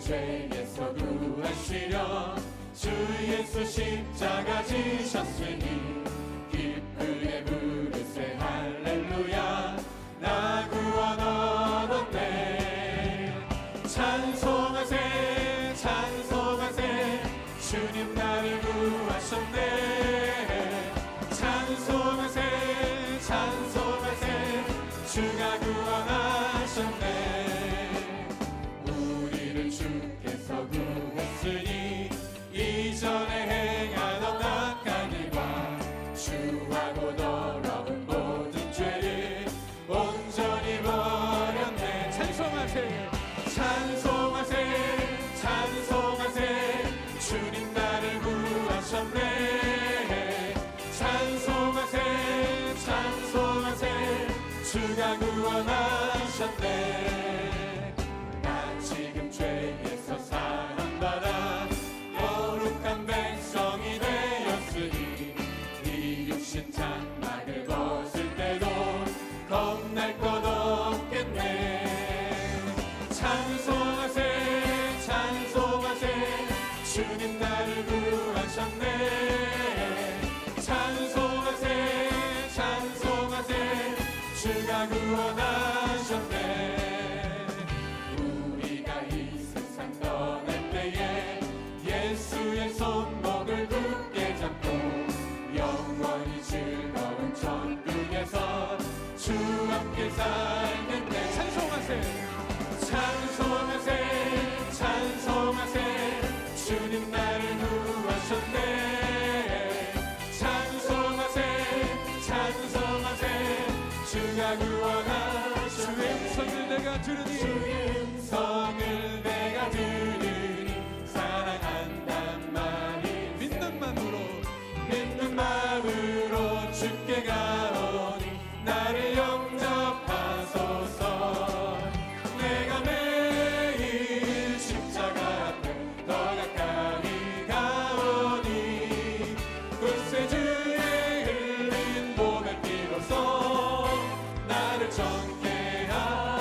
죄에서 구하시려 주 예수 십자가 지셨으니 기쁘게 부르세 할렐루야 나 구원 얻었네. 찬송하세 찬송하세 주님 나를 구하셨네. 찬송하세 찬송하세 주가 구원하셨네. 우리를 주께서 구했으니 이전에 행하던 악한 일과 주하고 더러운 모든 죄를 온전히 버렸네. 찬송하세 찬송하세 찬송하세 주님 나를 구하셨네. 찬송하세 찬송하세 주가 구원하셨네. 나 지금 죄에서 사함받아 거룩한 백성이 되었으니 이 육신 장막을 벗을 때도 겁날 것 없겠네. 찬송하세 찬송하세 주님 나를 구하셨네. 찬송하세 찬송하세 주가 구원하셨네. 우리가 이 세상 떠날 때에 예수의 손목을 굳게 잡고 영원히 즐거운 천국에서 주 함께 살겠네. 찬송하세 찬송하세 찬송하세 주님 나를 구하셨네. 찬송하세 찬송하세 주가 구원하셨네. 주의 음성을 내가 들으니 주의 음성을 내가 들으니 사랑한단 말이 믿는 마음으로 주께 가오니 나를 영접하소서. 내가 매일 십자가 앞에 더 가까이 가오니 굳세 주의 흘린 보혈 피로써 나를 정케하.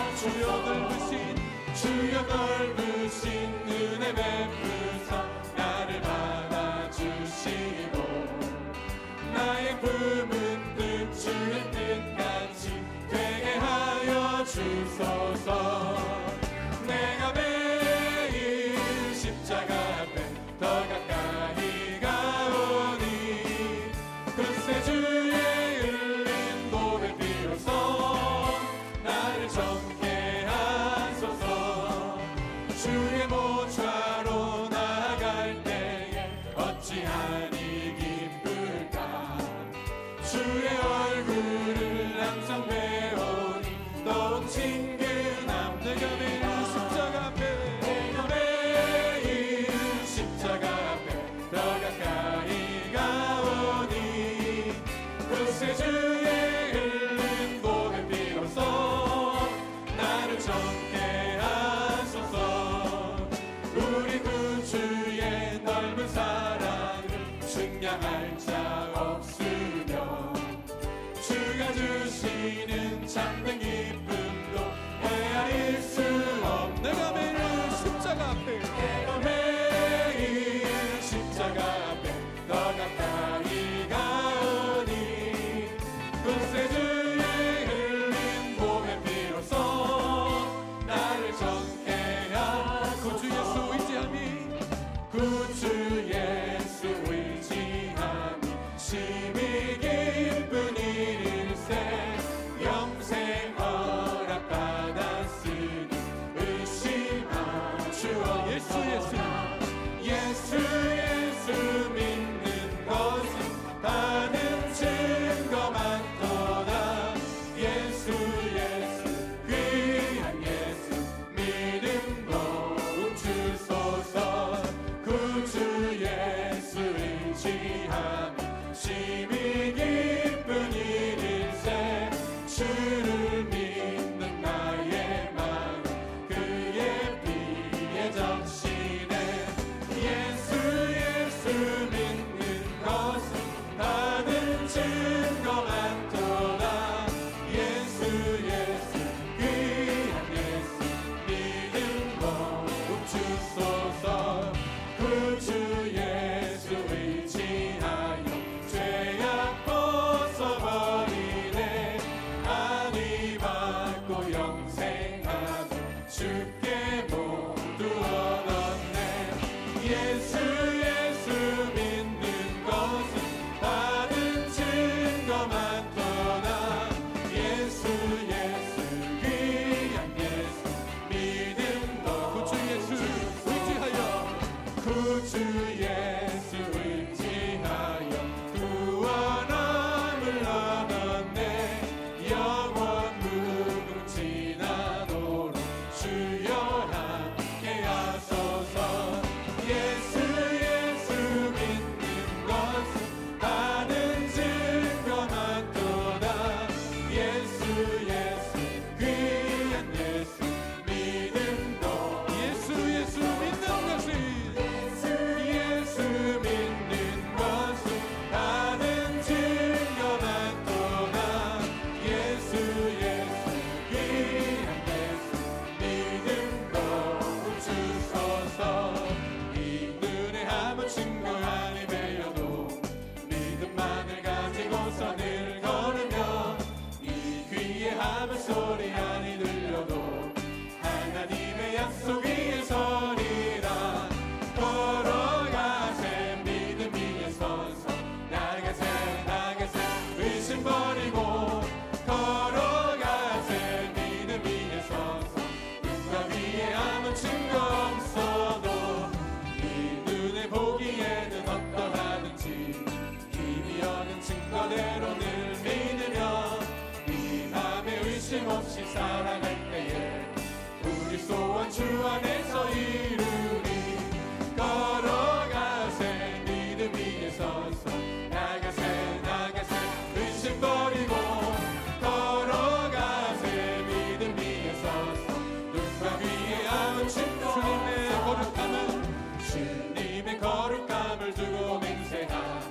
주여 넓으신 은혜 베푸사 나를 받아주시고 나의 품은 뜻 주의 뜻같이 되게 하여 주소서. 내가 매일 십자가 앞에 더 가까이 가오니 굳세 주의 흘린 보혈 피로써 나를 정케 하소서. 주의 모좌로 나아갈 때에 어찌하니 기쁠까. 주의 얼굴을 항상 배우니 더욱 친근함. 내가 주 안에서 이루리. 걸어가세 믿음 위에 서서 나가세 나가세 의심 버리고 걸어가세 믿음 위에 서서 눈과 귀에 아무 춤도 주님의 거룩함을 두고 맹세하.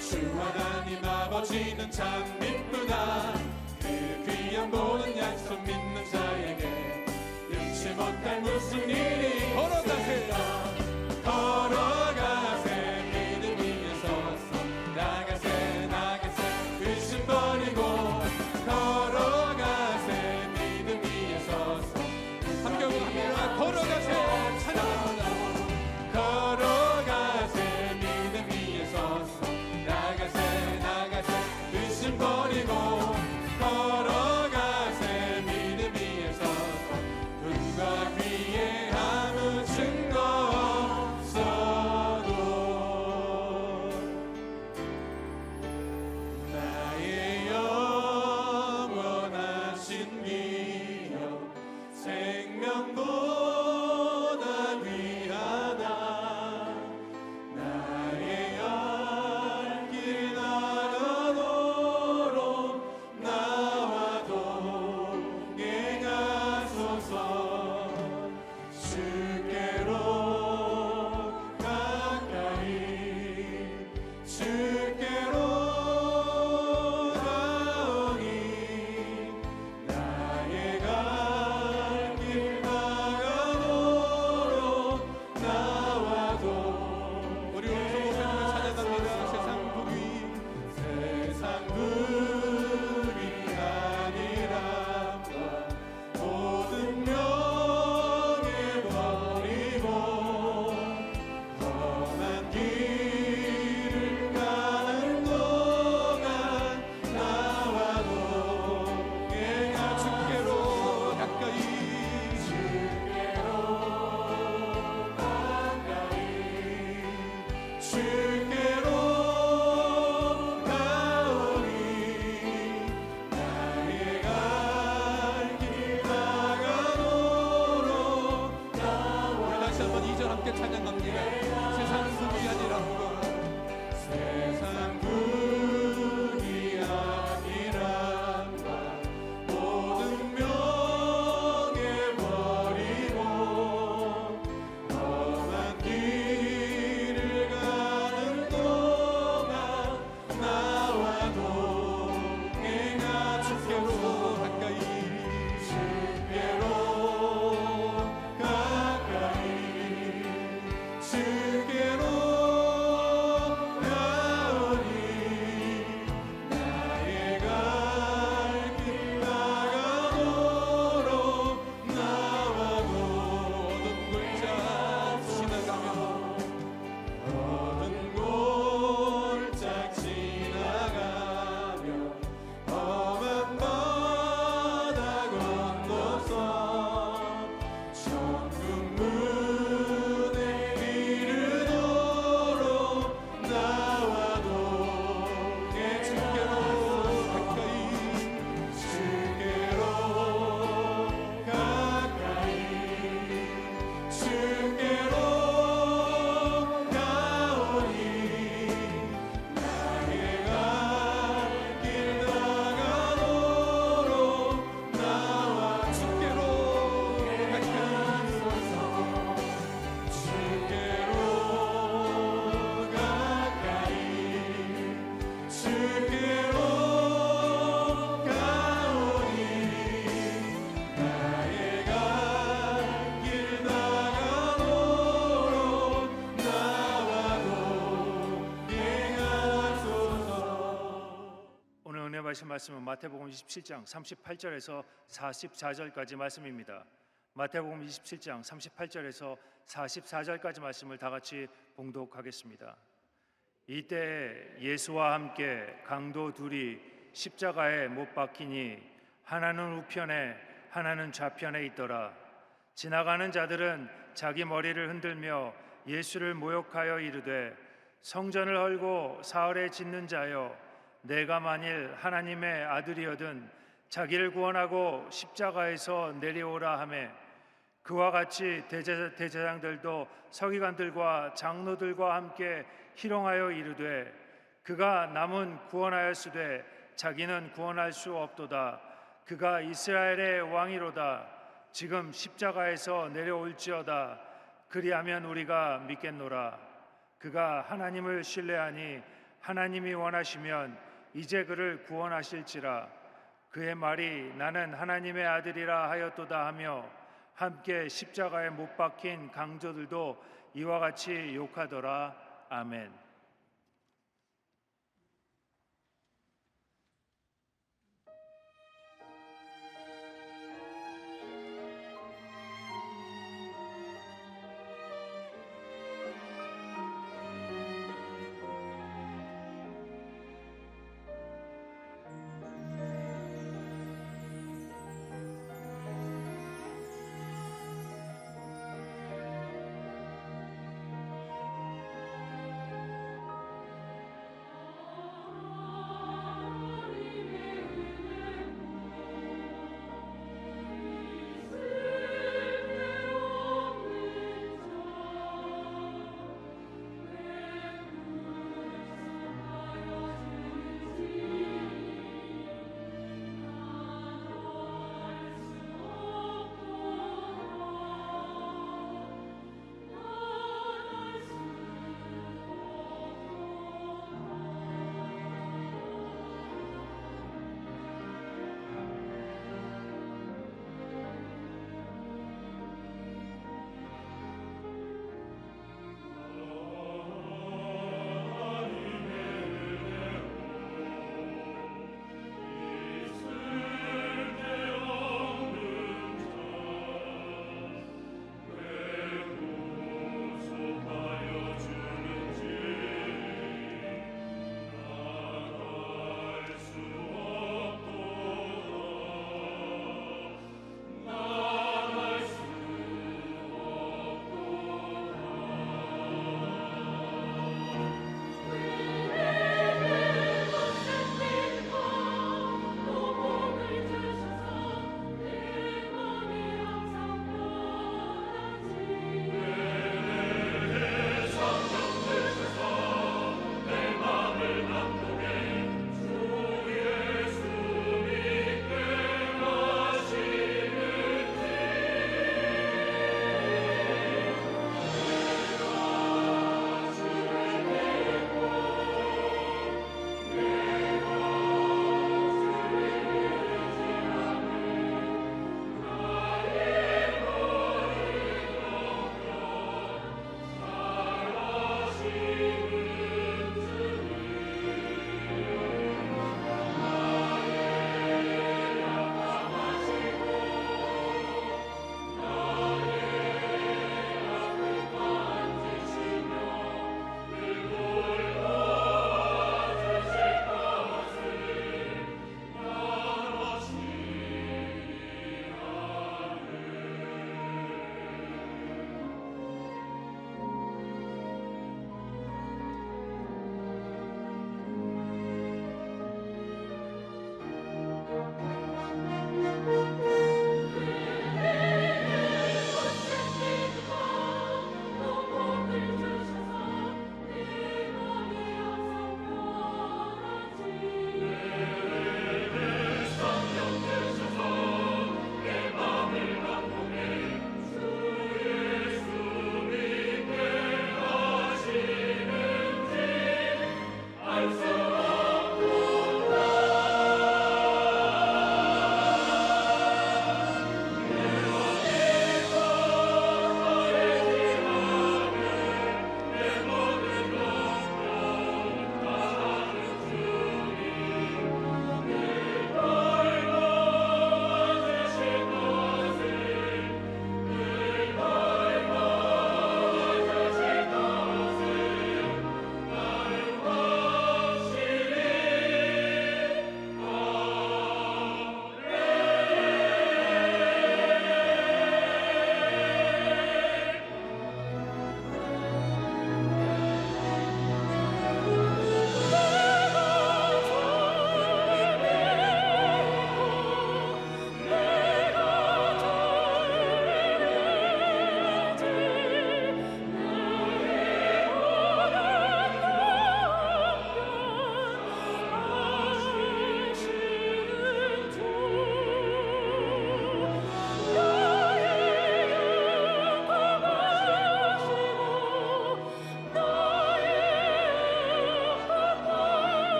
주 하나님 아버지는 참 미쁘다. 그 귀한 모든 약속 믿는 자에게 잃지 못할 무슨 일이 걸어가세요. 걸어가세 믿음 위에 서서 나가세 나가세 의심 버리고 걸어가세 믿음 위에 서서 함께 걸어가세 찬양합니다. 걸어가세 믿음 위에 서서 나가세 나가세 의심 버리고 걸어가세 믿음 위에 서서 눈과 귀에 아무 증거 없어도 나의 영원하신 기억 생명보다 귀하다. 나의 갈 길 나가도록 나와 동행하소서. 주께로 가까이 주께로 가오니 나의 갈 길 나가도록 나와도. 우리 음성 높여주며 찬양합니다. 세상 부귀 아니란다. 모든 명예 버리고 험한 길을 가는 동안 나와 동행하. 주께로 가까이 주께로 가까이 주께로 가오니 나의 갈 길 나가도록 나와. 다시 한번 2절 함께 찬양합니다. 세상 부귀 아니란다. 세상 부귀 아니란다. 모든 명예 버리고 험한 길을 가는 동안 나와 동행하. 주께로 가까이 주께로 가까이 주께로 가오니 나의 갈 길 나가도록 나와 모든 골짜 지나가며 모든 골짝 지나가며 험한 바다 건너서 천국 문에 이르도록 나와 동행. 주께로 가까이 주께로 가까이 주께로 가오니 나의 갈 길 나가도록 나와. 주께로 가까이 주께로 가까이 주께로 가오니 나의 갈 길 나가도록 나와 동행하소서. 오늘 은혜 받으신 말씀은 마태복음 27장 38절에서 44절까지 말씀입니다. 마태복음 27장 38절에서 44절까지 말씀을 다 같이 봉독하겠습니다. 이때 예수와 함께 강도 둘이 십자가에 못 박히니 하나는 우편에 하나는 좌편에 있더라. 지나가는 자들은 자기 머리를 흔들며 예수를 모욕하여 이르되 성전을 헐고 사흘에 짓는 자여, 내가 만일 하나님의 아들이거든 자기를 구원하고 십자가에서 내려오라 하매, 그와 같이 대제사장들도 서기관들과 장로들과 함께 희롱하여 이르되 그가 남은 구원하였으되 자기는 구원할 수 없도다. 그가 이스라엘의 왕이로다. 지금 십자가에서 내려올지어다. 그리하면 우리가 믿겠노라. 그가 하나님을 신뢰하니 하나님이 원하시면 이제 그를 구원하실지라. 그의 말이 나는 하나님의 아들이라 하였도다 하며 함께 십자가에 못 박힌 강조들도 이와 같이 욕하더라. 아멘.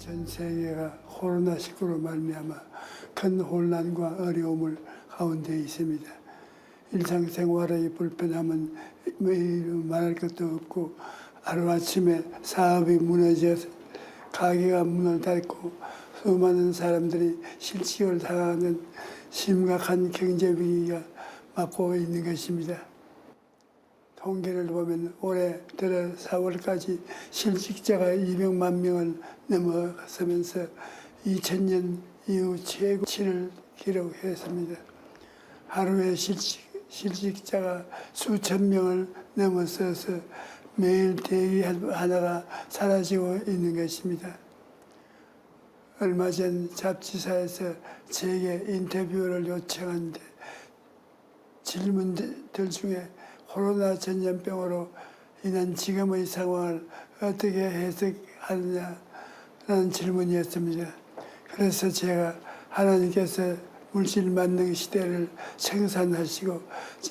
전 세계가 코로나19로 말미암아 큰 혼란과 어려움을 가운데 있습니다. 일상생활의 불편함은 말할 것도 없고 하루아침에 사업이 무너져 가게가 문을 닫고 수많은 사람들이 실직을 당하는 심각한 경제 위기가 맞고 있는 것입니다. 통계를 보면 올해 들어 4월까지 실직자가 200만 명을 넘어서면서 2000년 이후 최고치를 기록했습니다. 하루에 실직자가 수천 명을 넘어서서 매일 대기 하나가 사라지고 있는 것입니다. 얼마 전 잡지사에서 제게 인터뷰를 요청하는데 질문들 중에 코로나 전염병으로 인한 지금의 상황을 어떻게 해석하느냐라는 질문이었습니다. 그래서 제가 하나님께서 물질 만능 시대를 청산하시고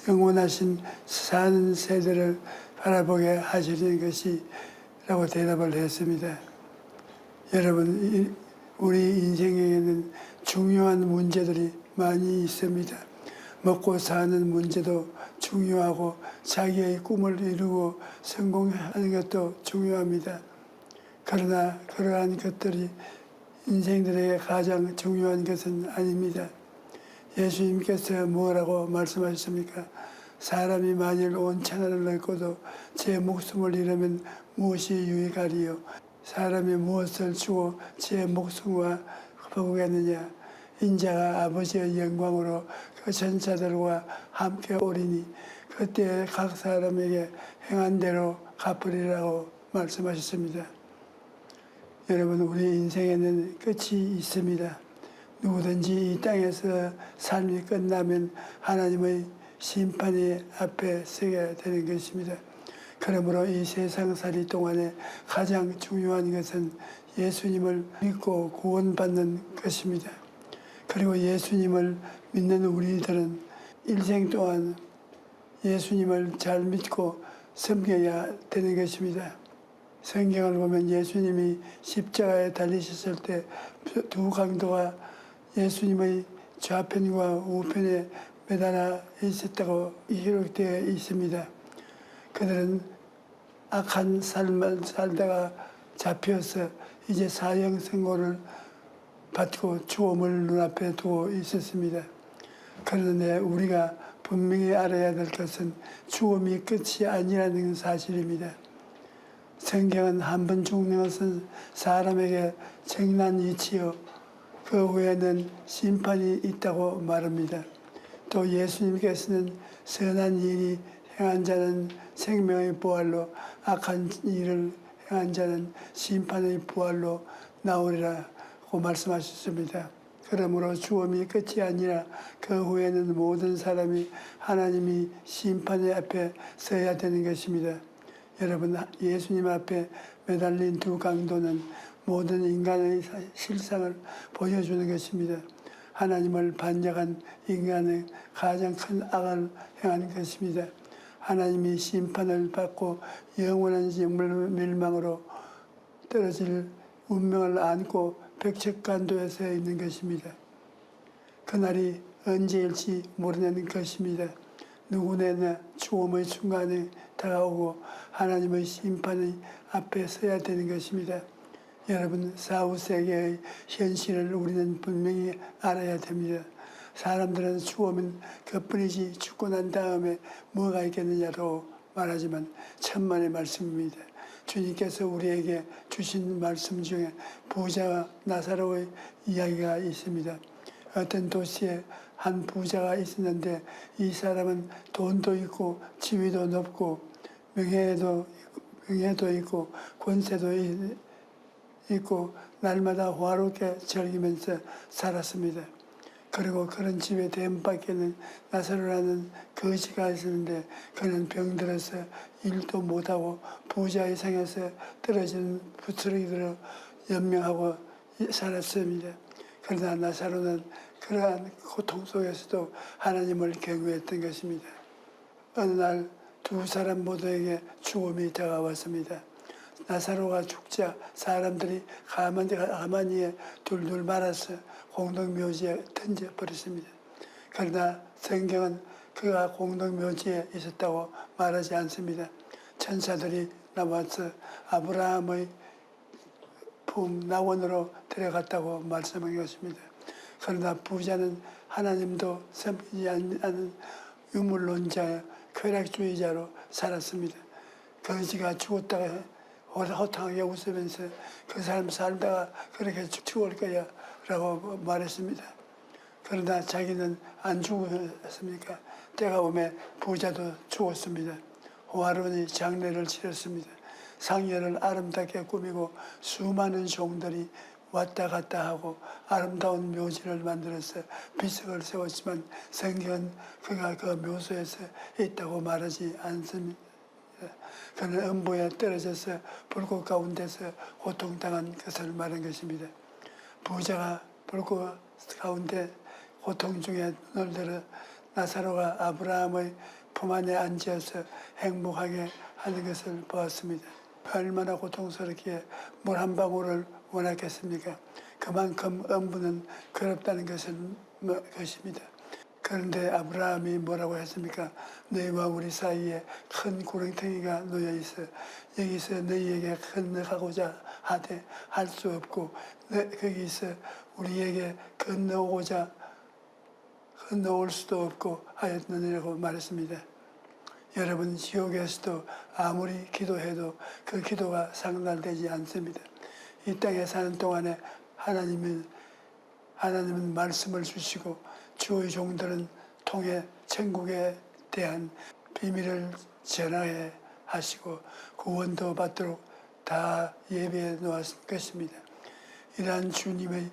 영원하신 사는 세대를 바라보게 하시는 것이라고 대답을 했습니다. 여러분, 우리 인생에는 중요한 문제들이 많이 있습니다. 먹고 사는 문제도 중요하고 자기의 꿈을 이루고 성공하는 것도 중요합니다. 그러나 그러한 것들이 인생들에게 가장 중요한 것은 아닙니다. 예수님께서 뭐라고 말씀하셨습니까? 사람이 만일 온 천하를 얻고도 제 목숨을 잃으면 무엇이 유익하리요? 사람이 무엇을 주고 제 목숨과 보겠느냐? 인자가 아버지의 영광으로 그 전사들과 함께 오리니 그때 각 사람에게 행한 대로 갚으리라고 말씀하셨습니다. 여러분, 우리 인생에는 끝이 있습니다. 누구든지 이 땅에서 삶이 끝나면 하나님의 심판이 앞에 서게 되는 것입니다. 그러므로 이 세상살이 동안에 가장 중요한 것은 예수님을 믿고 구원받는 것입니다. 그리고 예수님을 믿는 우리들은 일생 동안 예수님을 잘 믿고 섬겨야 되는 것입니다. 성경을 보면 예수님이 십자가에 달리셨을 때 두 강도가 예수님의 좌편과 우편에 매달아 있었다고 기록되어 있습니다. 그들은 악한 삶을 살다가 잡혀서 이제 사형 선고를 받고 죽음을 눈앞에 두고 있었습니다. 그런데 우리가 분명히 알아야 될 것은 죽음이 끝이 아니라는 사실입니다. 성경은 한 번 죽는 것은 사람에게 정난 이치요 그 후에는 심판이 있다고 말합니다. 또 예수님께서는 선한 일이 행한 자는 생명의 부활로 악한 일을 행한 자는 심판의 부활로 나오리라고 말씀하셨습니다. 그러므로 죽음이 끝이 아니라 그 후에는 모든 사람이 하나님이 심판의 앞에 서야 되는 것입니다. 여러분, 예수님 앞에 매달린 두 강도는 모든 인간의 실상을 보여주는 것입니다. 하나님을 반역한 인간의 가장 큰 악을 행한 것입니다. 하나님이 심판을 받고 영원한 멸망으로 떨어질 운명을 안고 백척간도에 서 있는 것입니다. 그날이 언제일지 모르는 것입니다. 누구나 죽음의 순간에 다가오고 하나님의 심판의 앞에 서야 되는 것입니다. 여러분, 사후세계의 현실을 우리는 분명히 알아야 됩니다. 사람들은 죽으면 그뿐이지 죽고 난 다음에 뭐가 있겠느냐고 말하지만 천만의 말씀입니다. 주님께서 우리에게 주신 말씀 중에 부자와 나사로의 이야기가 있습니다. 어떤 도시에 한 부자가 있었는데 이 사람은 돈도 있고 지위도 높고 명예도 있고 권세도 있고 날마다 화롭게 즐기면서 살았습니다. 그리고 그런 집에 대문밖에는 나사로라는 거지가 있었는데 그는 병들어서 일도 못하고 부자의 상에서 떨어진 부스러기로 연명하고 살았습니다. 그러나 나사로는 그러한 고통 속에서도 하나님을 경외했던 것입니다. 어느 날 두 사람 모두에게 죽음이 다가왔습니다. 나사로가 죽자 사람들이 가만히에 둘둘 말아서 공동묘지에 던져버렸습니다. 그러나 성경은 그가 공동묘지에 있었다고 말하지 않습니다. 천사들이 나와서 아브라함의 품 낙원으로 데려갔다고 말씀한 것입니다. 그러나 부자는 하나님도 섬기지 않는 유물론자여 쾌락주의자로 살았습니다. 거지가 죽었다가 호탕하게 웃으면서 그 사람 살다가 그렇게 죽을 거야 라고 말했습니다. 그러나 자기는 안 죽었습니까? 때가 오면 부자도 죽었습니다. 호화론이 장례를 치렀습니다. 상여를 아름답게 꾸미고 수많은 종들이 왔다 갔다 하고 아름다운 묘지를 만들어서 비석을 세웠지만 성경은 그가 그 묘소에서 있다고 말하지 않습니다. 그는 음부에 떨어져서 불꽃 가운데서 고통당한 것을 말한 것입니다. 부자가 불꽃 가운데 고통 중에 눈을 들어 나사로가 아브라함의 품 안에 앉아서 행복하게 하는 것을 보았습니다. 얼마나 고통스럽기에 물 한 방울을 원하겠습니까? 그만큼 음부는 괴롭다는 것입니다. 그런데 아브라함이 뭐라고 했습니까? 너희와 우리 사이에 큰 구렁텅이가 놓여 있어 여기서 너희에게 건너가고자 하되 할 수 없고 거기서 우리에게 건너올 수도 없고 하였느니라고 말했습니다. 여러분, 지옥에서도 아무리 기도해도 그 기도가 상달되지 않습니다. 이 땅에 사는 동안에 하나님은 말씀을 주시고 주의 종들은 통해 천국에 대한 비밀을 전하게 하시고 구원도 받도록 다 예배해 놓았을 것입니다. 이러한 주님의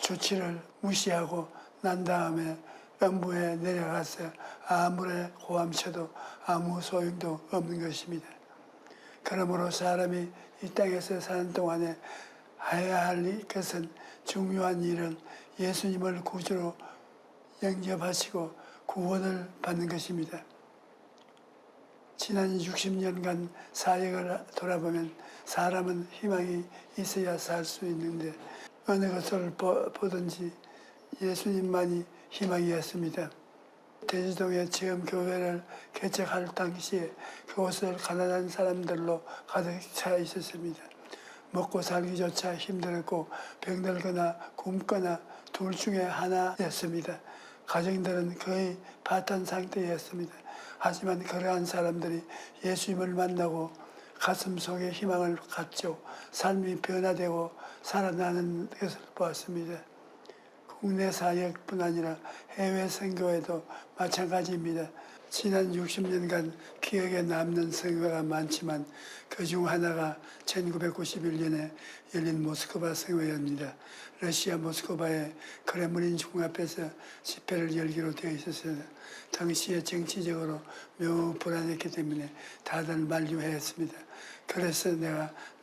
조치를 무시하고 난 다음에 음부에 내려가서 아무리 고함쳐도 아무 소용도 없는 것입니다. 그러므로 사람이 이 땅에서 사는 동안에 해야 할 것은 중요한 일은 예수님을 구주로 영접하시고 구원을 받는 것입니다. 지난 60년간 사역을 돌아보면 사람은 희망이 있어야 살 수 있는데 어느 것을 보든지 예수님만이 희망이었습니다. 대지동에 처음 교회를 개척할 당시에 그곳을 가난한 사람들로 가득 차 있었습니다. 먹고 살기조차 힘들었고 병들거나 굶거나 둘 중에 하나였습니다. 가정들은 거의 파탄 상태였습니다. 하지만 그러한 사람들이 예수님을 만나고 가슴 속에 희망을 갖죠. 삶이 변화되고 살아나는 것을 보았습니다. 국내 사역뿐 아니라 해외 선교에도 마찬가지입니다. 지난 60년간 기억에 남는 선교가 많지만 그중 하나가 1991년에 열린 모스크바 선교회입니다. 러시아 모스크바의 크렘린 궁 앞에서 집회를 열기로 되어 있었어요. 당시에 정치적으로 매우 불안했기 때문에 다들 만류했습니다. 그래서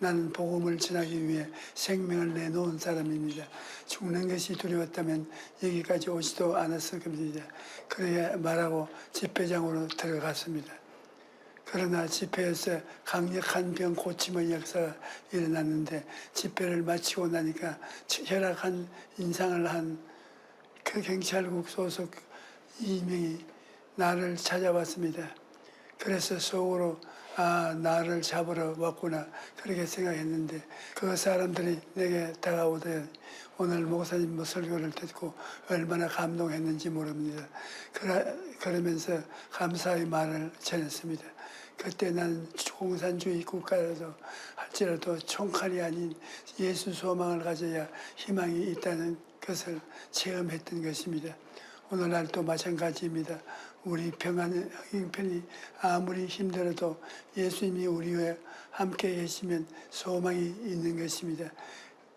나는 복음을 전하기 위해 생명을 내놓은 사람입니다. 죽는 것이 두려웠다면 여기까지 오지도 않았을 겁니다. 그렇게 말하고 집회장으로 들어갔습니다. 그러나 집회에서 강력한 병 고침의 역사가 일어났는데 집회를 마치고 나니까 혈압한 인상을 한 그 경찰국 소속 이명이 나를 찾아왔습니다. 그래서 속으로 나를 잡으러 왔구나 그렇게 생각했는데 그 사람들이 내게 다가오더니 오늘 목사님 설교를 듣고 얼마나 감동했는지 모릅니다. 그러면서 감사의 말을 전했습니다. 그때 난 공산주의 국가라도 할지라도 총칼이 아닌 예수 소망을 가져야 희망이 있다는 것을 체험했던 것입니다. 오늘날도 마찬가지입니다. 우리 평안 형편이 아무리 힘들어도 예수님이 우리와 함께 계시면 소망이 있는 것입니다.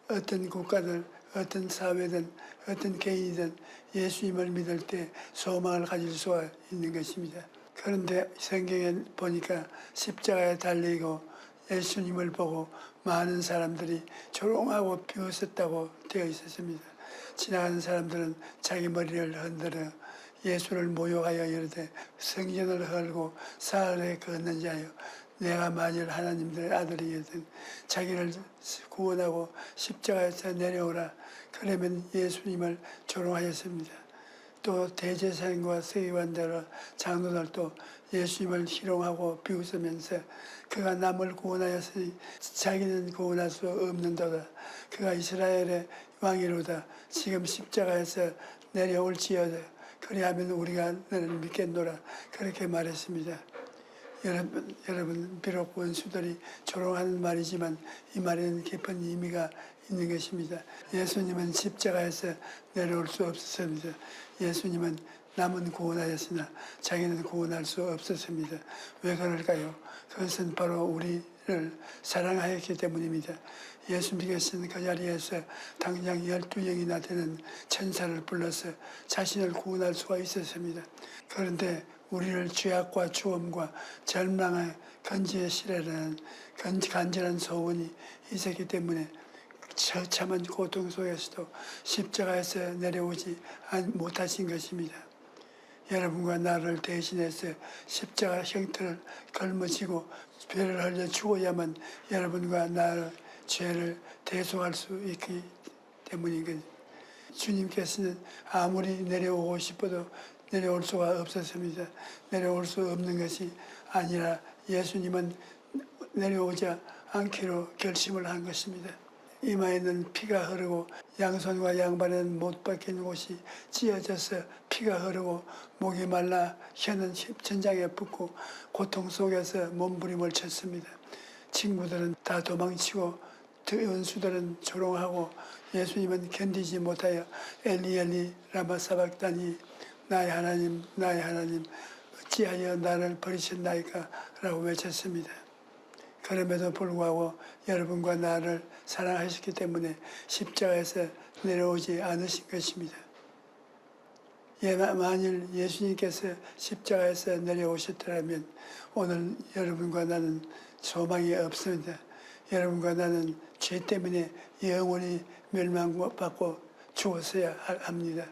어떤 국가든 어떤 사회든 어떤 개인이든 예수님을 믿을 때 소망을 가질 수가 있는 것입니다. 그런데 성경에 보니까 십자가에 달리고 예수님을 보고 많은 사람들이 조롱하고 비웃었다고 되어 있었습니다. 지나가는 사람들은 자기 머리를 흔들어 예수를 모욕하여 이르되 성전을 헐고 사흘에 걷는 자여 내가 만일 하나님들의 아들이거든 자기를 구원하고 십자가에서 내려오라. 그러면 예수님을 조롱하였습니다. 또 대제사장과 서기관들 장로들도 예수님을 희롱하고 비웃으면서 그가 남을 구원하였으니 자기는 구원할 수 없는도다. 그가 이스라엘의 왕이로다. 지금 십자가에서 내려올지어다. 그리하면 우리가 너를 믿겠노라. 그렇게 말했습니다. 여러분 비록 원수들이 조롱하는 말이지만 이 말에는 깊은 의미가 있는 것입니다. 예수님은 십자가에서 내려올 수 없었습니다. 예수님은 남은 구원하였으나 자기는 구원할 수 없었습니다. 왜 그럴까요? 그것은 바로 우리를 사랑하였기 때문입니다. 예수님께서는 그 자리에서 당장 12명이나 되는 천사를 불러서 자신을 구원할 수가 있었습니다. 그런데 우리를 죄악과 죽음과 절망의 건지의 시래라는 간절한 소원이 있었기 때문에 처참한 고통 속에서도 십자가에서 내려오지 못하신 것입니다. 여러분과 나를 대신해서 십자가 형태를 걸머지고 배를 흘려 죽어야만 여러분과 나의 죄를 대속할 수 있기 때문인 것입니다. 주님께서는 아무리 내려오고 싶어도 내려올 수가 없었습니다. 내려올 수 없는 것이 아니라 예수님은 내려오지 않기로 결심을 한 것입니다. 이마에는 피가 흐르고 양손과 양발에는 못 박힌 곳이 찢어져서 피가 흐르고 목이 말라 혀는 천장에 붙고 고통 속에서 몸부림을 쳤습니다. 친구들은 다 도망치고 원수들은 조롱하고 예수님은 견디지 못하여 엘리 엘리 라마 사박다니 나의 하나님 나의 하나님 어찌하여 나를 버리셨나이까 라고 외쳤습니다. 그럼에도 불구하고 여러분과 나를 사랑하셨기 때문에 십자가에서 내려오지 않으신 것입니다. 만일 예수님께서 십자가에서 내려오셨더라면 오늘 여러분과 나는 소망이 없습니다. 여러분과 나는 죄 때문에 영원히 멸망받고 죽었어야 합니다.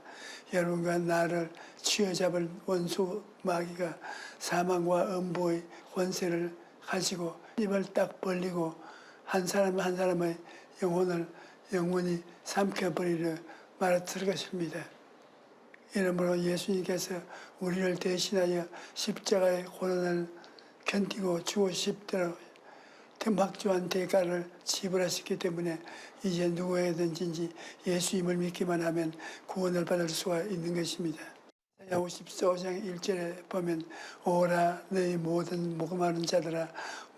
여러분과 나를 쥐어잡을 원수 마귀가 사망과 음부의 권세를 가지고 입을 딱 벌리고 한 사람 한 사람의 영혼을 영원히 삼켜버리려 말았을 것입니다. 이러므로 예수님께서 우리를 대신하여 십자가의 고난을 견디고 죽으십대로 막중한 대가를 지불하셨기 때문에 이제 누구에든지 예수님을 믿기만 하면 구원을 받을 수가 있는 것입니다. 54장 1절에 보면 오라 너희 모든 목마른 자들아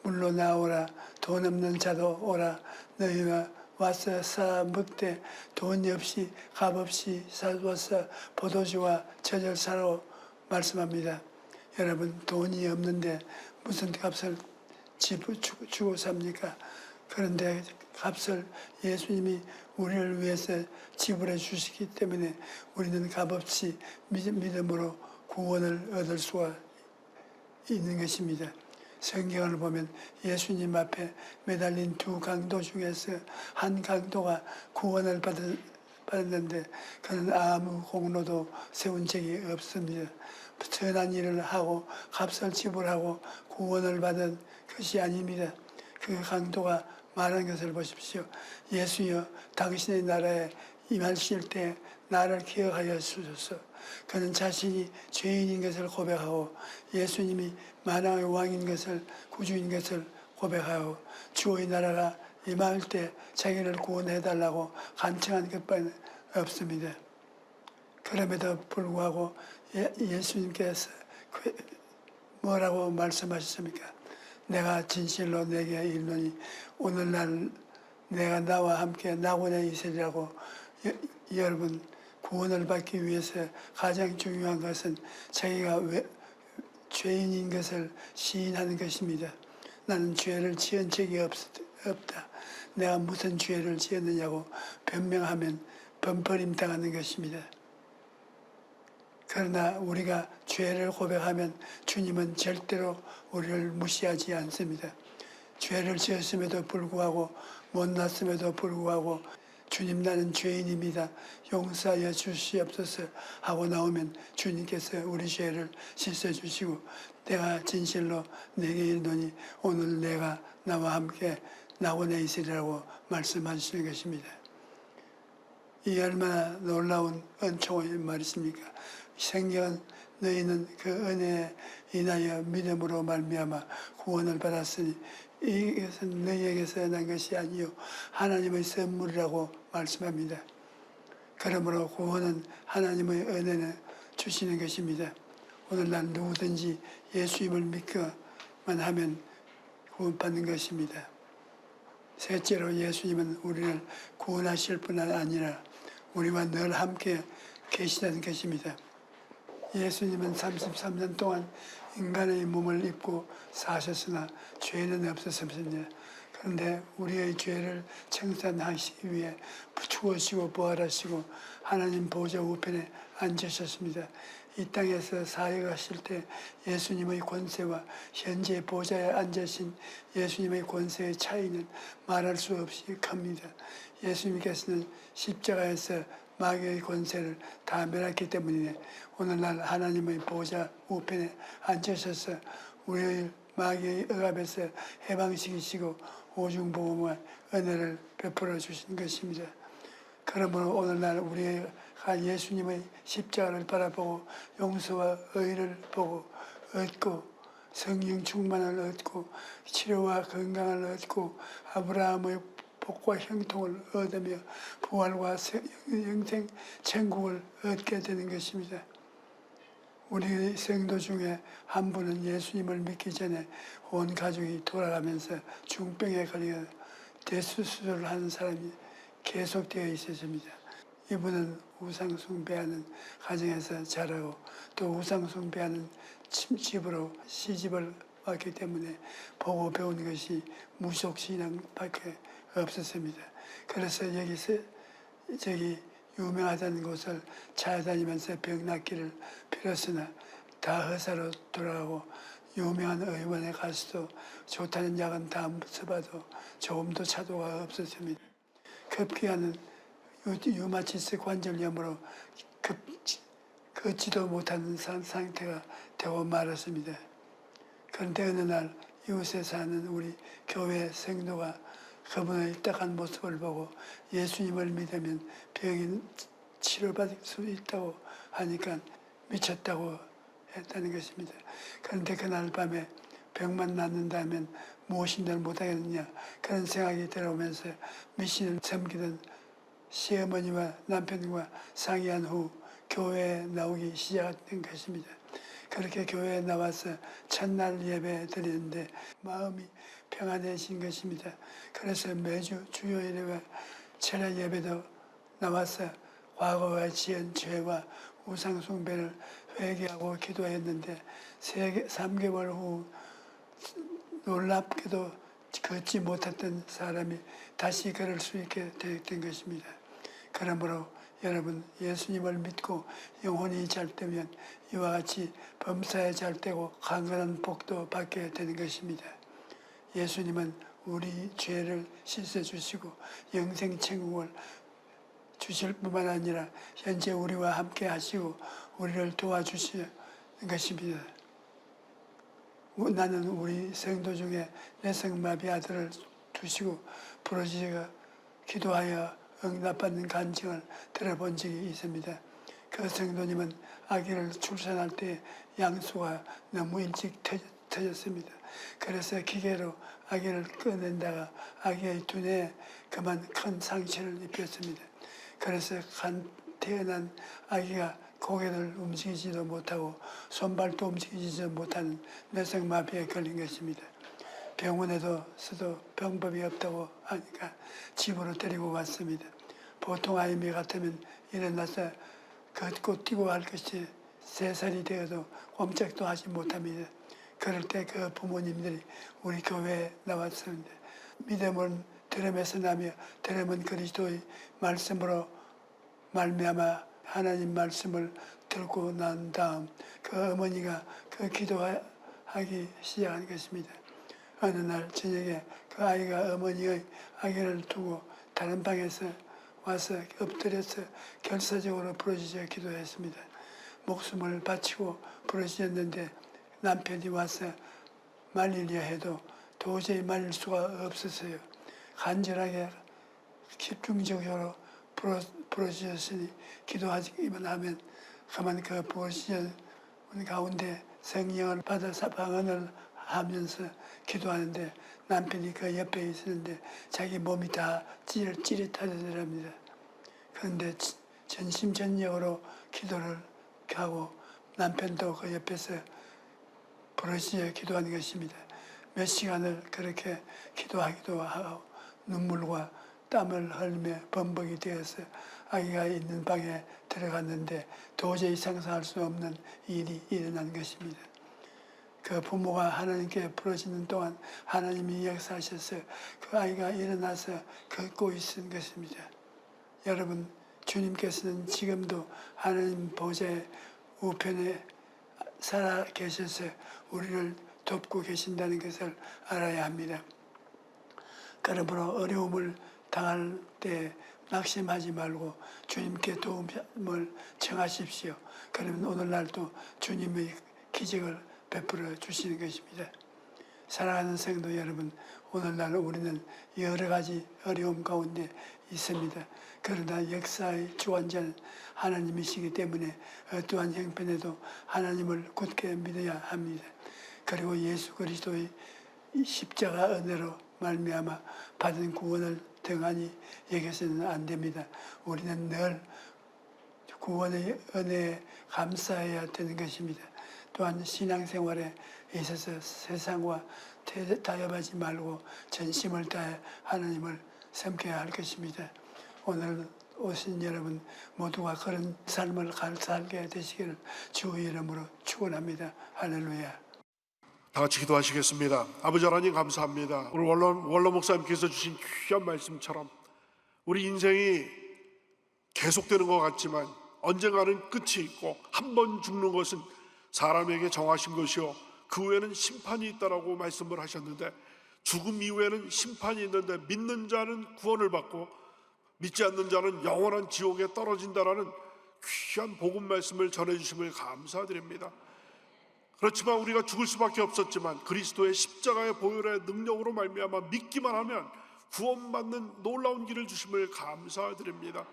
물로 나오라 돈 없는 자도 오라 너희가 와서 사 먹되 돈이 없이 값 없이 사와서 포도주와 저절사로 말씀합니다. 여러분 돈이 없는데 무슨 값을 주고 삽니까? 그런데 값을 예수님이 우리를 위해서 지불해 주시기 때문에 우리는 값없이 믿음으로 구원을 얻을 수가 있는 것입니다. 성경을 보면 예수님 앞에 매달린 두 강도 중에서 한 강도가 구원을 받았는데 그는 아무 공로도 세운 적이 없습니다. 선한 일을 하고 값을 지불하고 구원을 받은 것이 아닙니다. 그 강도가 말한 것을 보십시오. 예수여 당신의 나라에 임하실 때 나를 기억하여 주소서. 그는 자신이 죄인인 것을 고백하고 예수님이 만왕의 왕인 것을 구주인 것을 고백하고 주의 나라가 임할 때 자기를 구원해달라고 간청한 것뿐 없습니다. 그럼에도 불구하고 예수님께서 뭐라고 말씀하셨습니까? 내가 진실로 내게 이르노니 오늘날 내가 나와 함께 낙원에 있으리라고. 여러분 구원을 받기 위해서 가장 중요한 것은 자기가 죄인인 것을 시인하는 것입니다. 나는 죄를 지은 적이 없다. 내가 무슨 죄를 지었느냐고 변명하면 번버림 당하는 것입니다. 그러나 우리가 죄를 고백하면 주님은 절대로 우리를 무시하지 않습니다. 죄를 지었음에도 불구하고 못났음에도 불구하고 주님 나는 죄인입니다. 용서하여 주시옵소서 하고 나오면 주님께서 우리 죄를 씻어주시고 내가 진실로 내게 이르노니 오늘 내가 나와 함께 낙원에 있으리라고 말씀하시는 것입니다. 이 얼마나 놀라운 은총의 말이십니까? 생명은 너희는 그 은혜에 인하여 믿음으로 말미암아 구원을 받았으니 이것은 너희에게서 난 것이 아니요 하나님의 선물이라고 말씀합니다. 그러므로 구원은 하나님의 은혜는 주시는 것입니다. 오늘날 누구든지 예수님을 믿기만 하면 구원받는 것입니다. 셋째로 예수님은 우리를 구원하실 뿐 아니라 우리와 늘 함께 계시다는 것입니다. 예수님은 33년 동안 인간의 몸을 입고 사셨으나 죄는 없었습니다. 그런데 우리의 죄를 청산하시기 위해 죽으시고 부활하시고 하나님 보좌 우편에 앉으셨습니다. 이 땅에서 사역하실 때 예수님의 권세와 현재 보좌에 앉으신 예수님의 권세의 차이는 말할 수 없이 큽니다. 예수님께서는 십자가에서 마귀의 권세를 다 멸했기 때문에 오늘날 하나님의 보좌 우편에 앉으셔서 우리의 마귀의 억압에서 해방시키시고 오중보험과 은혜를 베풀어 주신 것입니다. 그러므로 오늘날 우리가 예수님의 십자가를 바라보고 용서와 의를 보고 얻고 성령 충만을 얻고 치료와 건강을 얻고 아브라함의 복과 형통을 얻으며 부활과 영생 천국을 얻게 되는 것입니다. 우리 성도 중에 한 분은 예수님을 믿기 전에 온 가족이 돌아가면서 중병에 걸려 대수술을 하는 사람이 계속되어 있었습니다. 이분은 우상숭배하는 가정에서 자라고 또 우상숭배하는 집으로 시집을 왔기 때문에 보고 배운 것이 무속신앙밖에 없었습니다. 그래서 저기 유명하다는 곳을 찾아다니면서 병 낫기를 빌었으나 다 허사로 돌아가고 유명한 의원에 가서도 좋다는 약은 다 써봐도 조금도 차도가 없었습니다. 급기야는 유마티스 관절염으로 걷지도 못하는 상태가 되고 말았습니다. 그런데 어느 날 이웃에 사는 우리 교회 성도가 그분의 딱한 모습을 보고 예수님을 믿으면 병이 치료받을 수 있다고 하니까 미쳤다고 했다는 것입니다. 그런데 그날 밤에 병만 낫는다면 무엇인들 못하겠느냐 그런 생각이 들어오면서 미신을 섬기던 시어머니와 남편과 상의한 후 교회에 나오기 시작된 것입니다. 그렇게 교회에 나와서 첫날 예배 드리는데 마음이 평안해진 것입니다. 그래서 매주 주요일과 철야 예배도 나와서 과거에 지은 죄와 우상숭배를 회개하고 기도했는데 3개월 후 놀랍게도 걷지 못했던 사람이 다시 걸을 수 있게 된 것입니다. 그러므로 여러분 예수님을 믿고 영혼이 잘 되면 이와 같이 범사에 잘 되고 강건한 복도 받게 되는 것입니다. 예수님은 우리 죄를 씻어주시고 영생 천국을 주실 뿐만 아니라 현재 우리와 함께 하시고 우리를 도와주시는 것입니다. 나는 우리 성도 중에 뇌성마비 아들을 두시고 부러지가 기도하여 응답받는 간증을 들어본 적이 있습니다. 그 성도님은 아기를 출산할 때 양수가 너무 일찍 터졌습니다. 그래서 기계로 아기를 꺼낸다가 아기의 두뇌에 그만 큰 상처를 입혔습니다. 그래서 태어난 아기가 고개를 움직이지도 못하고 손발도 움직이지도 못하는 뇌성마비에 걸린 것입니다. 병원에서도 방법이 없다고 하니까 집으로 데리고 왔습니다. 보통 아이미 같으면 일어나서 걷고 뛰고 할 것이 3살이 되어도 꼼짝도 하지 못합니다. 그럴 때 그 부모님들이 우리 교회에 나왔습니다. 믿음은 들음에서 나며 들음은 그리스도의 말씀으로 말미암아 하나님 말씀을 듣고 난 다음 그 어머니가 그 기도하기 시작한 것입니다. 어느 날 저녁에 그 아이가 어머니의 아기를 두고 다른 방에서 와서 엎드려서 결사적으로 부르짖어 기도했습니다. 목숨을 바치고 부르짖었는데 남편이 와서 말리려 해도 도저히 말릴 수가 없었어요. 간절하게 집중적으로 부르짖었으니 기도하기만 하면 가만 그 부르짖은 가운데 성령을 받아서 방언을 하면서 기도하는데 남편이 그 옆에 있었는데 자기 몸이 다 찌릿하더랍니다. 그런데 전심전력으로 기도를 하고 남편도 그 옆에서 부르짖어 기도하는 것입니다. 몇 시간을 그렇게 기도하기도 하고 눈물과 땀을 흘리며 범벅이 되어서 아기가 있는 방에 들어갔는데 도저히 상상할 수 없는 일이 일어난 것입니다. 그 부모가 하나님께 부르짖는 동안 하나님이 역사하셔서 그 아이가 일어나서 걷고 있는 것입니다. 여러분, 주님께서는 지금도 하나님 보좌의 우편에 살아 계셔서 우리를 돕고 계신다는 것을 알아야 합니다. 그러므로 어려움을 당할 때 낙심하지 말고 주님께 도움을 청하십시오. 그러면 오늘날도 주님의 기적을 베풀어 주시는 것입니다. 사랑하는 성도 여러분, 오늘날 우리는 여러 가지 어려움 가운데 있습니다. 그러나 역사의 주관자는 하나님이시기 때문에 어떠한 형편에도 하나님을 굳게 믿어야 합니다. 그리고 예수 그리스도의 십자가 은혜로 말미암아 받은 구원을 등한히 여겨서는 안 됩니다. 우리는 늘 구원의 은혜에 감사해야 되는 것입니다. 또한 신앙생활에 있어서 세상과 타협하지 말고 전심을 다해 하나님을 섬겨야 할 것입니다. 오늘 오신 여러분 모두가 그런 삶을 살게 되시기를 주의 이름으로 축원합니다. 할렐루야. 다 같이 기도하시겠습니다. 아버지 하나님 감사합니다. 오늘 원로 목사님께서 주신 귀한 말씀처럼 우리 인생이 계속되는 것 같지만 언젠가는 끝이 있고 한 번 죽는 것은 사람에게 정하신 것이요 그 후에는 심판이 있다라고 말씀을 하셨는데 죽음 이후에는 심판이 있는데 믿는 자는 구원을 받고 믿지 않는 자는 영원한 지옥에 떨어진다라는 귀한 복음 말씀을 전해주심을 감사드립니다. 그렇지만 우리가 죽을 수밖에 없었지만 그리스도의 십자가의 보혈의 능력으로 말미암아 믿기만 하면 구원받는 놀라운 길을 주심을 감사드립니다.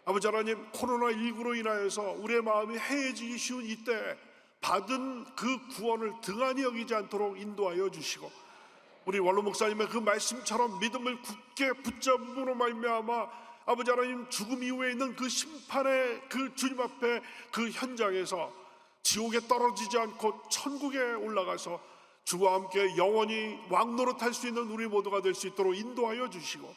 아버지 하나님, 코로나19로 인하여서 우리의 마음이 해해지기 쉬운 이때 받은 그 구원을 등한히 여기지 않도록 인도하여 주시고 우리 원로 목사님의 그 말씀처럼 믿음을 굳게 붙잡음으로 말미암아 아버지 하나님, 죽음 이후에 있는 그 심판의 그 주님 앞에 그 현장에서 지옥에 떨어지지 않고 천국에 올라가서 주와 함께 영원히 왕노릇할 수 있는 우리 모두가 될 수 있도록 인도하여 주시고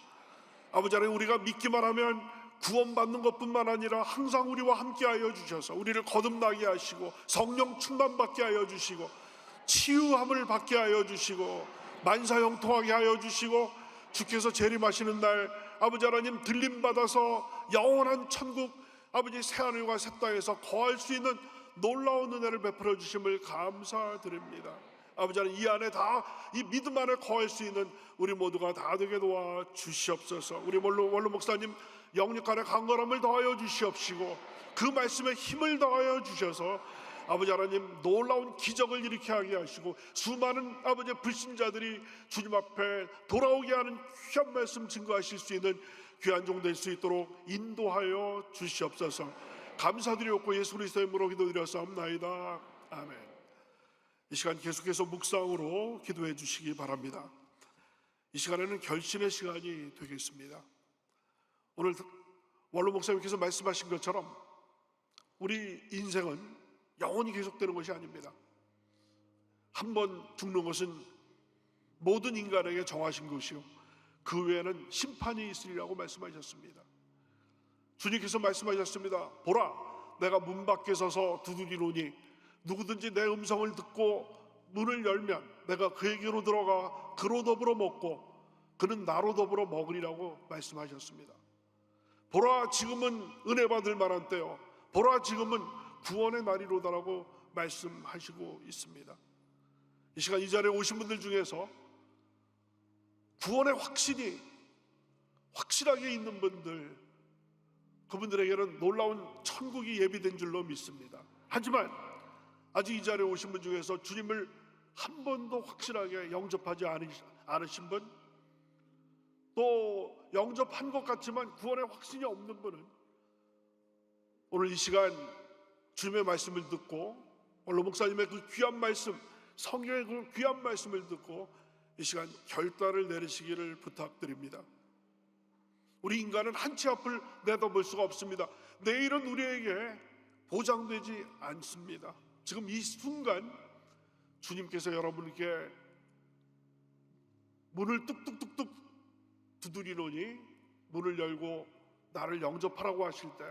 아버지 하나님, 우리가 믿기만 하면 구원받는 것뿐만 아니라 항상 우리와 함께하여 주셔서 우리를 거듭나게 하시고 성령 충만받게 하여 주시고 치유함을 받게 하여 주시고 만사형통하게 하여 주시고 주께서 재림하시는 날 아버지 하나님 들림받아서 영원한 천국 아버지 새하늘과 새 땅에서 거할 수 있는 놀라운 은혜를 베풀어 주심을 감사드립니다. 아버지 하나님, 이 안에 다 이 믿음 안에 거할 수 있는 우리 모두가 다 되게 도와 주시옵소서. 우리 원로 목사님 영육 안에 강건함을 더하여 주시옵시고 그 말씀에 힘을 더하여 주셔서 아버지 하나님 놀라운 기적을 일으키게 하게 하시고 수많은 아버지 불신자들이 주님 앞에 돌아오게 하는 귀한 말씀 증거하실 수 있는 귀한 종 될 수 있도록 인도하여 주시옵소서. 감사드리옵고 예수 그리스도의 이름으로 기도드렸사옵나이다. 아멘. 이 시간 계속해서 묵상으로 기도해 주시기 바랍니다. 이 시간에는 결신의 시간이 되겠습니다. 오늘 원로 목사님께서 말씀하신 것처럼 우리 인생은 영원히 계속되는 것이 아닙니다. 한 번 죽는 것은 모든 인간에게 정하신 것이요 그 외에는 심판이 있으리라고 말씀하셨습니다. 주님께서 말씀하셨습니다. 보라, 내가 문 밖에 서서 두드리노니 누구든지 내 음성을 듣고 문을 열면 내가 그에게로 들어가 그로 더불어 먹고 그는 나로 더불어 먹으리라고 말씀하셨습니다. 보라, 지금은 은혜 받을 만한 때요, 보라, 지금은 구원의 날이로다라고 말씀하시고 있습니다. 이 시간 이 자리에 오신 분들 중에서 구원의 확신이 확실하게 있는 분들 그분들에게는 놀라운 천국이 예비된 줄로 믿습니다. 하지만 아직 이 자리에 오신 분 중에서 주님을 한 번도 확실하게 영접하지 않으신 분, 또 영접한 것 같지만 구원의 확신이 없는 분은 오늘 이 시간 주님의 말씀을 듣고 원로 목사님의 그 귀한 말씀, 성경의 그 귀한 말씀을 듣고 이 시간 결단을 내리시기를 부탁드립니다. 우리 인간은 한 치 앞을 내다볼 수가 없습니다. 내일은 우리에게 보장되지 않습니다. 지금 이 순간 주님께서 여러분께 문을 뚝뚝뚝뚝 두드리노니 문을 열고 나를 영접하라고 하실 때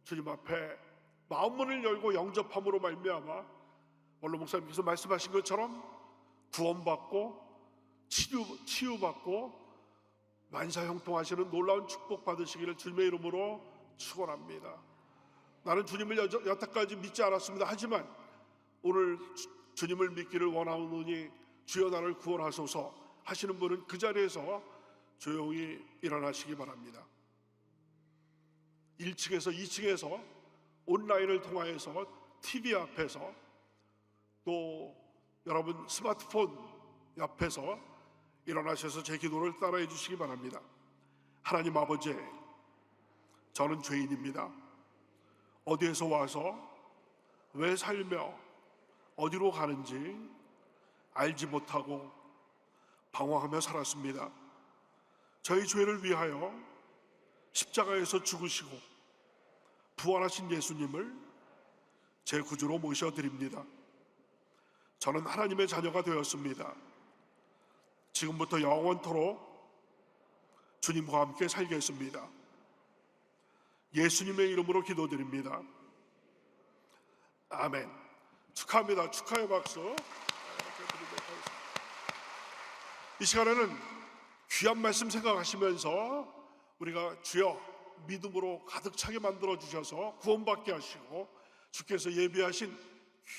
주님 앞에 마음문을 열고 영접함으로 말미암아 원로 목사님께서 말씀하신 것처럼 구원받고 치유받고 만사형통하시는 놀라운 축복 받으시기를 주님의 이름으로 축원합니다. 나는 주님을 여태까지 믿지 않았습니다. 하지만 오늘 주님을 믿기를 원하오니 주여 나를 구원하소서 하시는 분은 그 자리에서 조용히 일어나시기 바랍니다. 1층에서 2층에서 온라인을 통하여서 TV 앞에서 또 여러분 스마트폰 옆에서 일어나셔서 제 기도를 따라해 주시기 바랍니다. 하나님 아버지, 저는 죄인입니다. 어디에서 와서 왜 살며 어디로 가는지 알지 못하고 방황하며 살았습니다. 저희 죄를 위하여 십자가에서 죽으시고 부활하신 예수님을 제 구주로 모셔드립니다. 저는 하나님의 자녀가 되었습니다. 지금부터 영원토록 주님과 함께 살겠습니다. 예수님의 이름으로 기도드립니다. 아멘. 축하합니다. 축하의 박수. 이 시간에는 귀한 말씀 생각하시면서 우리가 주여 믿음으로 가득 차게 만들어 주셔서 구원받게 하시고 주께서 예비하신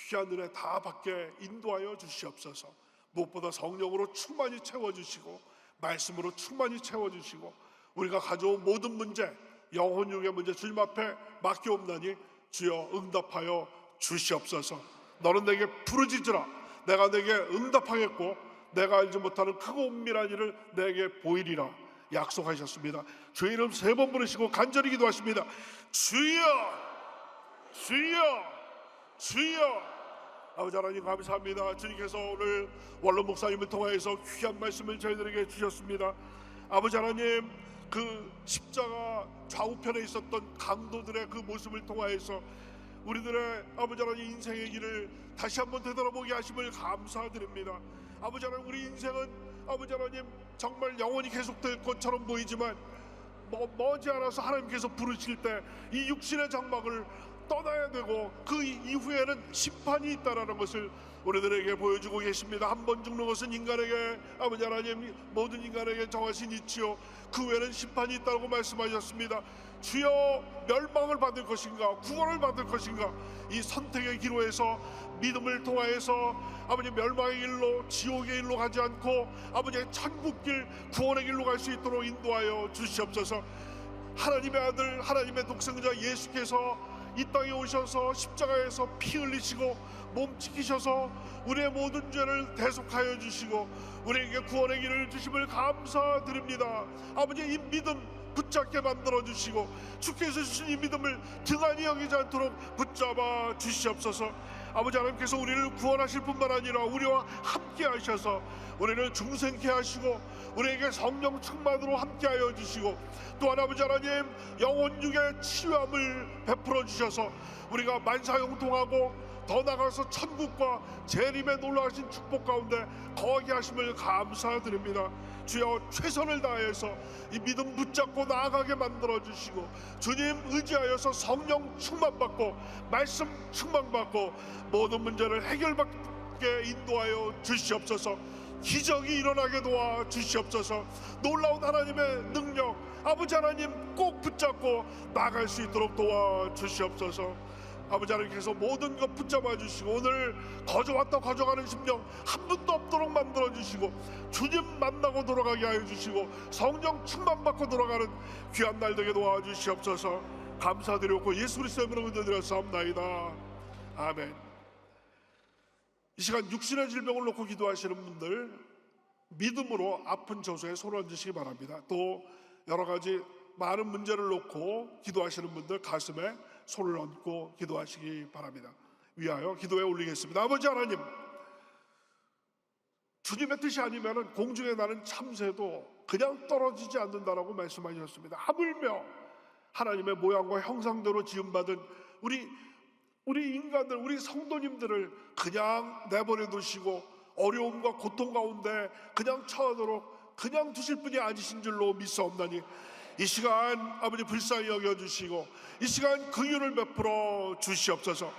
귀한 은혜 다 받게 인도하여 주시옵소서. 무엇보다 성령으로 충만히 채워주시고 말씀으로 충만히 채워주시고 우리가 가져온 모든 문제, 영혼육의 문제 주님 앞에 맡겨옵나니 주여 응답하여 주시옵소서. 너는 내게 부르짖으라. 내가 내게 응답하겠고 내가 알지 못하는 크고 은밀한 일을 내게 보이리라 약속하셨습니다. 주의 이름 3번 부르시고 간절히 기도하십니다. 주여, 주여, 주여. 아버지 하나님 감사합니다. 주님께서 오늘 원로 목사님을 통하여서 귀한 말씀을 저희들에게 주셨습니다. 아버지 하나님, 그 십자가 좌우편에 있었던 강도들의 그 모습을 통하여서 우리들의 아버지 하나님 인생의 길을 다시 한번 되돌아보게 하심을 감사드립니다. 아버지 하나님, 우리 인생은 아버지 하나님 정말 영원히 계속될 것처럼 보이지만 머지않아서 하나님께서 부르실 때 이 육신의 장막을 떠나야 되고 그 이후에는 심판이 있다라는 것을 우리들에게 보여주고 계십니다. 한 번 죽는 것은 인간에게 아버지 하나님 모든 인간에게 정하신 이치요 그 외에는 심판이 있다고 말씀하셨습니다. 주여, 멸망을 받을 것인가 구원을 받을 것인가, 이 선택의 기로에서 믿음을 통하여서 아버지 멸망의 길로 지옥의 길로 가지 않고 아버지의 천국길 구원의 길로 갈 수 있도록 인도하여 주시옵소서. 하나님의 아들 하나님의 독생자 예수께서 이 땅에 오셔서 십자가에서 피 흘리시고 몸 지키셔서 우리의 모든 죄를 대속하여 주시고 우리에게 구원의 길을 주심을 감사드립니다. 아버지, 이 믿음 붙잡게 만들어 주시고 주께서 주신 이 믿음을 등한히 여기지 않도록 붙잡아 주시옵소서. 아버지 하나님께서 우리를 구원하실 뿐만 아니라 우리와 함께 하셔서 우리를 중생케 하시고 우리에게 성령 충만으로 함께하여 주시고 또한 아버지 하나님 영혼육의 치유함을 베풀어 주셔서 우리가 만사형통하고 더 나아가서 천국과 재림의 놀라우신 축복 가운데 거하게 하심을 감사드립니다. 주여, 최선을 다해서 이 믿음 붙잡고 나아가게 만들어 주시고 주님 의지하여서 성령 충만받고 말씀 충만받고 모든 문제를 해결받게 인도하여 주시옵소서. 기적이 일어나게 도와 주시옵소서. 놀라운 하나님의 능력 아버지 하나님 꼭 붙잡고 나갈 수 있도록 도와 주시옵소서. 아버지 하나님께서 모든 것 붙잡아 주시고 오늘 거저왔다 거저가는 심령 한 분도 없도록 만들어 주시고 주님 만나고 돌아가게 하여 주시고 성령 충만받고 돌아가는 귀한 날 되게 도와주시옵소서. 감사드리고 예수 그리스도의 이름으로 기도드렸사옵나이다. 아멘. 이 시간 육신의 질병을 놓고 기도하시는 분들 믿음으로 아픈 저소에 손을 얹으시기 바랍니다. 또 여러 가지 많은 문제를 놓고 기도하시는 분들 가슴에 손을 얹고 기도하시기 바랍니다. 위하여 기도에 올리겠습니다. 아버지 하나님, 주님의 뜻이 아니면 공중에 나는 참새도 그냥 떨어지지 않는다라고 말씀하셨습니다. 하물며 하나님의 모양과 형상대로 지음받은 우리 인간들, 우리 성도님들을 그냥 내버려 두시고 어려움과 고통 가운데 그냥 처하도록 그냥 두실 분이 아니신 줄로 믿사옵나니 이 시간 아버지 불쌍히 여겨주시고 이 시간 긍휼을 베풀어 주시옵소서.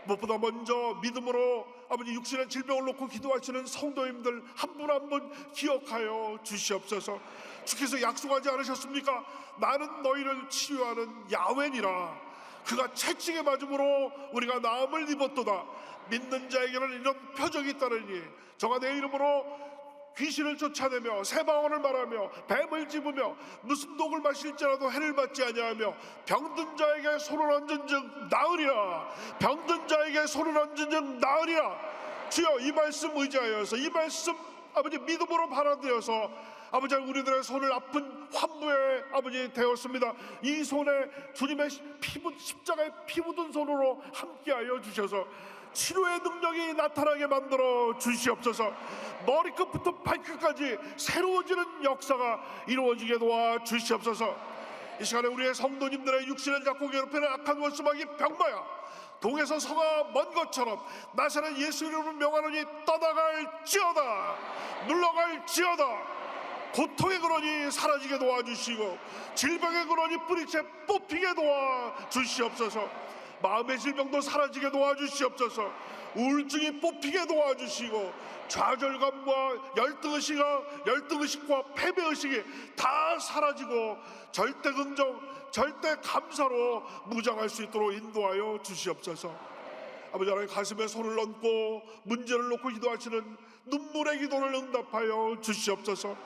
무엇보다 먼저 믿음으로 아버지 육신의 질병을 놓고 기도하시는 성도님들 한 분 한 분 기억하여 주시옵소서. 주께서 약속하지 않으셨습니까? 나는 너희를 치유하는 야훼니라. 그가 채찍에 맞음으로 우리가 나음을 입었도다. 믿는 자에게는 이런 표적이 있다느니 저가 내 이름으로 귀신을 쫓아내며 새방언을 말하며 뱀을 집으며 무슨 독을 마실지라도 해를 받지 아니하며 병든 자에게 손을 얹은즉 나으리라. 병든 자에게 손을 얹은즉 나으리라. 주여, 이 말씀 의지하여서 이 말씀 아버지 믿음으로 받아들여서 아버지 우리들의 손을 아픈 환부에 아버지 되었습니다. 이 손에 주님의 십자가에 피 묻은 손으로 함께하여 주셔서 치료의 능력이 나타나게 만들어 주시옵소서. 머리끝부터 발끝까지 새로워지는 역사가 이루어지게 도와 주시옵소서. 이 시간에 우리의 성도님들의 육신을 잡고 괴롭히는 악한 원수마귀 병마야 동에서 서가 먼 것처럼 나사렛 예수 이름으로 명하노니 떠나갈지어다. 물러갈지어다. 고통의 근원이 사라지게 도와주시고 질병의 근원이 뿌리채 뽑히게 도와주시옵소서. 마음의 질병도 사라지게 도와주시옵소서. 우울증이 뽑히게 도와주시고 좌절감과 열등의식과 패배의식이 다 사라지고 절대 긍정, 절대 감사로 무장할 수 있도록 인도하여 주시옵소서. 아버지 하나님, 가슴에 손을 얹고 문제를 놓고 기도하시는 눈물의 기도를 응답하여 주시옵소서.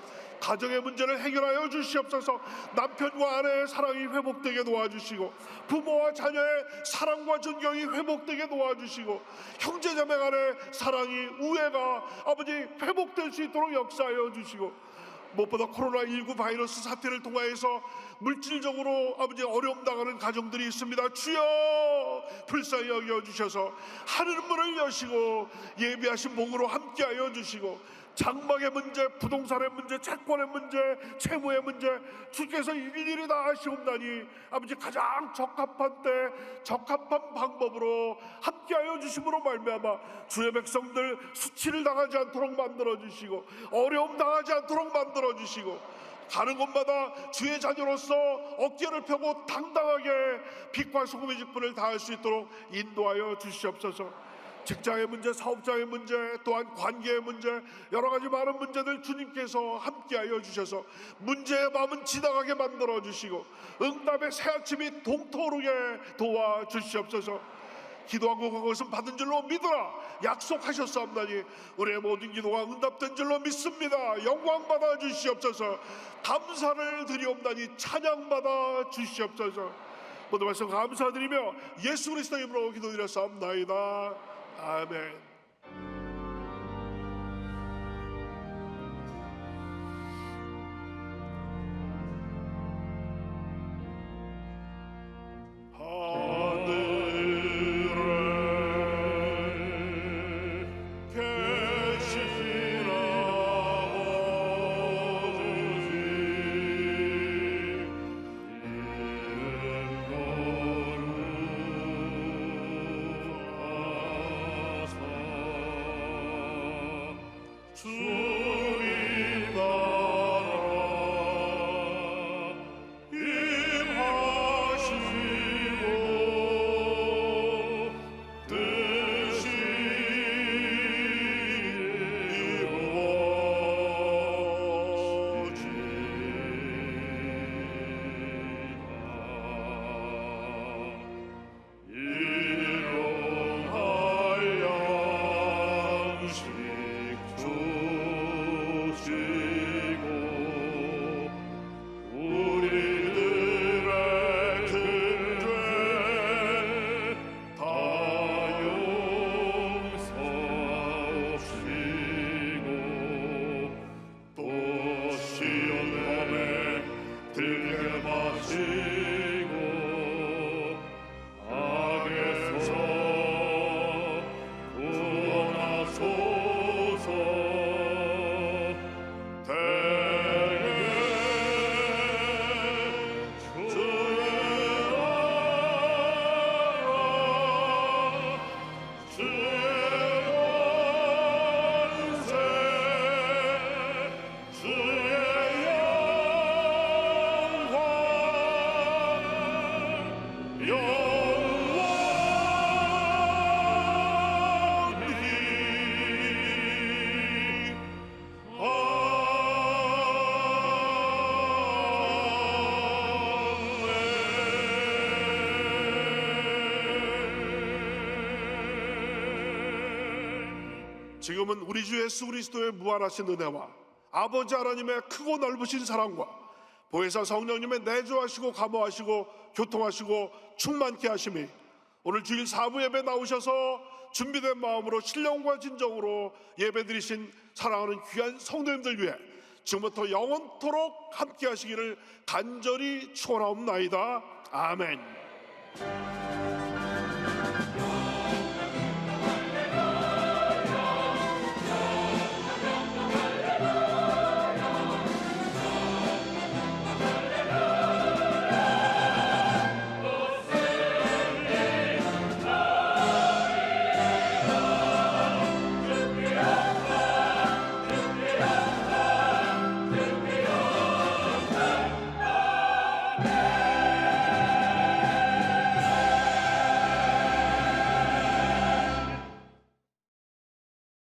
가정의 문제를 해결하여 주시옵소서. 남편과 아내의 사랑이 회복되게 도와주시고 부모와 자녀의 사랑과 존경이 회복되게 도와주시고 형제자매 간의 사랑이 우애가 아버지 회복될 수 있도록 역사하여 주시고 무엇보다 코로나19 바이러스 사태를 통하여서 물질적으로 아버지 어려움 당하는 가정들이 있습니다. 주여 불쌍히 여겨주셔서 하늘 문을 여시고 예비하신 복으로 함께하여 주시고 장막의 문제, 부동산의 문제, 채권의 문제, 채무의 문제 주께서 일일이 다 아시옵나니 아버지 가장 적합한 때 적합한 방법으로 함께하여 주심으로 말미암아 주의 백성들 수치를 당하지 않도록 만들어주시고 어려움 당하지 않도록 만들어주시고 가는 곳마다 주의 자녀로서 어깨를 펴고 당당하게 빛과 소금의 직분을 다할 수 있도록 인도하여 주시옵소서. 직장의 문제, 사업장의 문제, 또한 관계의 문제, 여러 가지 많은 문제들 주님께서 함께하여 주셔서 문제의 마음은 지나가게 만들어 주시고 응답의 새 아침이 동토르게 도와주시옵소서. 기도하고 그것은 받은 줄로 믿으라 약속하셨사옵나니 우리의 모든 기도가 응답된 줄로 믿습니다. 영광 받아 주시옵소서. 감사를 드리옵나니 찬양 받아 주시옵소서. 모든 말씀 감사드리며 예수 그리스도의 이름으로 기도드렸사옵나이다. 아멘. 서 들게 마시고 악에서 구원하소서. 대개 주의 나라 주의 권세 주의 지금은 우리 주 예수 그리스도의 무한하신 은혜와 아버지 하나님의 크고 넓으신 사랑과 보혜사 성령님의 내주하시고 감화하시고 교통하시고 충만케 하심이 오늘 주일 4부 예배 나오셔서 준비된 마음으로 신령과 진정으로 예배드리신 사랑하는 귀한 성도님들 위해 지금부터 영원토록 함께 하시기를 간절히 축원하옵나이다. 아멘.